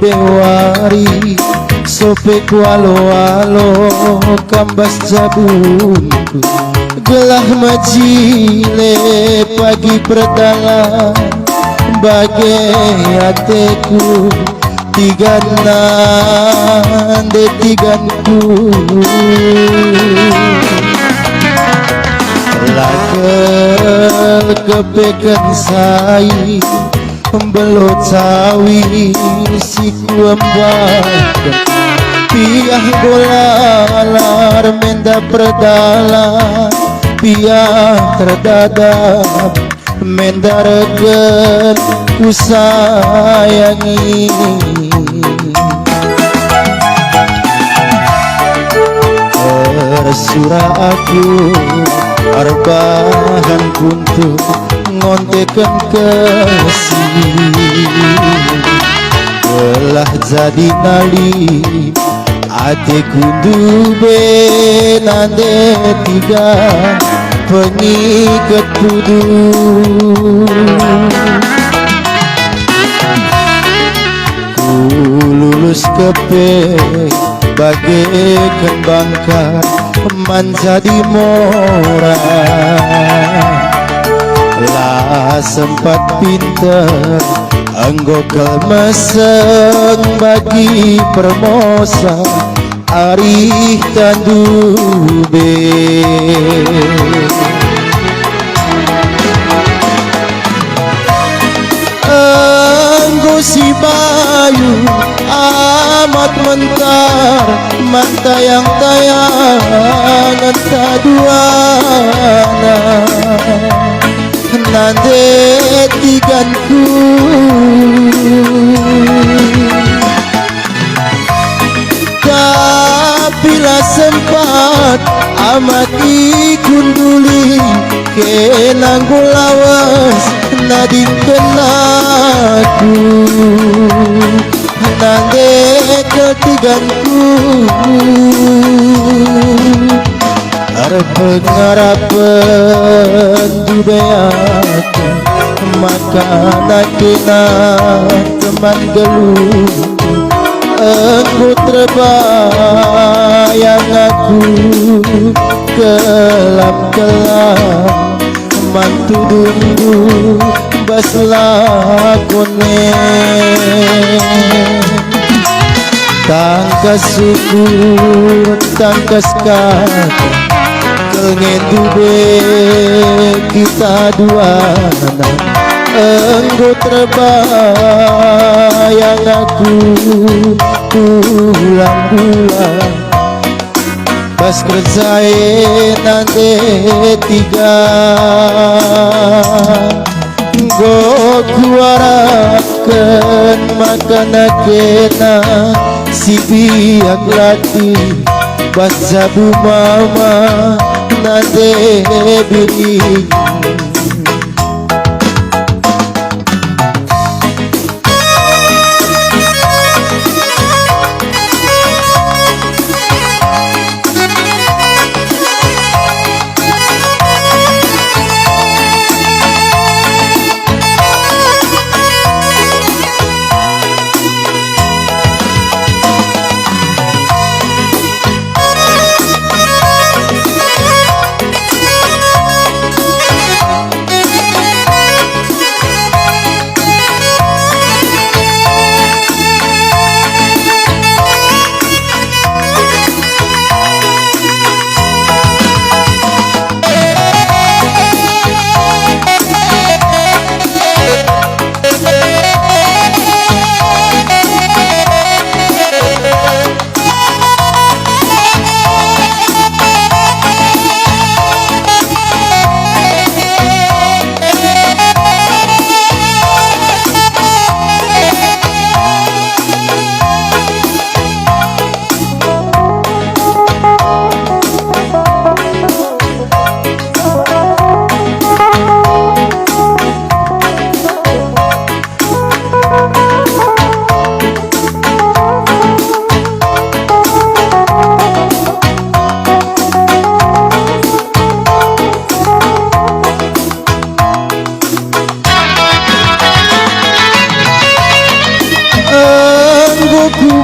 bewari sopek walo-walo kambas jabunku gelah majile pagi perdalan bagai hatiku tiganan de tiganku lakel kepekan sai belot sawi si kuambak piah golalar menda perdalan piah terdadap mendarkan ku sayangi tersurah aku arbahan kuntu ngontekan kasih telah jadi nali ate kundu benande tiga pengikat pudu ku lulus kepe bagaikan bangka menjadi morang lah sempat pinter anggokel meseng bagi permosa arih tandube anggo si bayu amat mentar mantayang-tayangan taduana nande tiganku kapila sempat amat ikunduli kenang lawas nading kenaku nande ketiganku Arep-ngarapen dubeaku makanan kena teman geluh engkau terbayang aku kelam-kelam mantu dunggu bas lakone tangkas syukur tangkas kata kengen dube kita dua engkau terbayang aku pulang-pulang pas kerjain nanti tiga go kuarakan makan kena si biak lati pas jabu mama nanti bini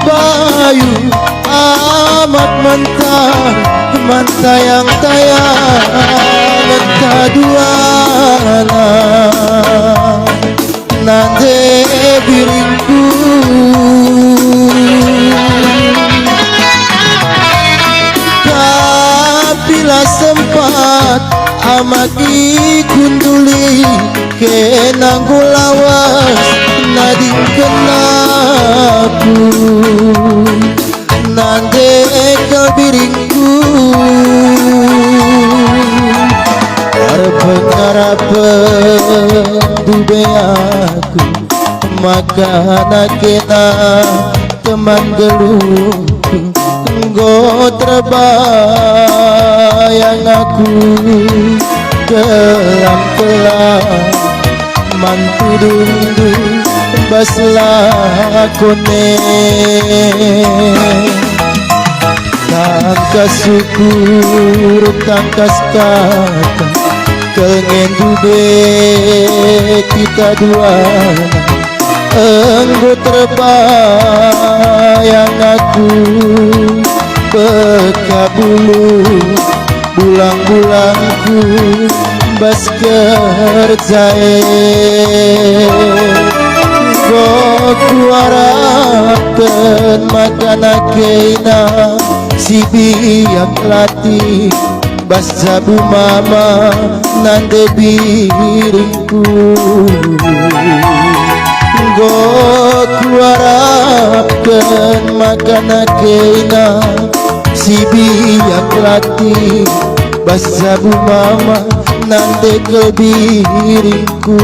bayu amat mentayang-tayang mentah duana nande biringku kapila sempat amagi kunduli kenang gulawas nading kenaku nande kalbiringku Arpen dube aku makana kena teman geluhku enggo terbayang aku kelam-kelam mantu dundu bas lakone tangkas syukur tangkas kata kengen dube kita dua enggo terbayang aku beka bulu bulang-bulangku bas kerjae goku harapkan makana keina si biak latih bas sabu mama nande biringku goku harapkan makana keina si biak latih bas sabu mama nande ke biringku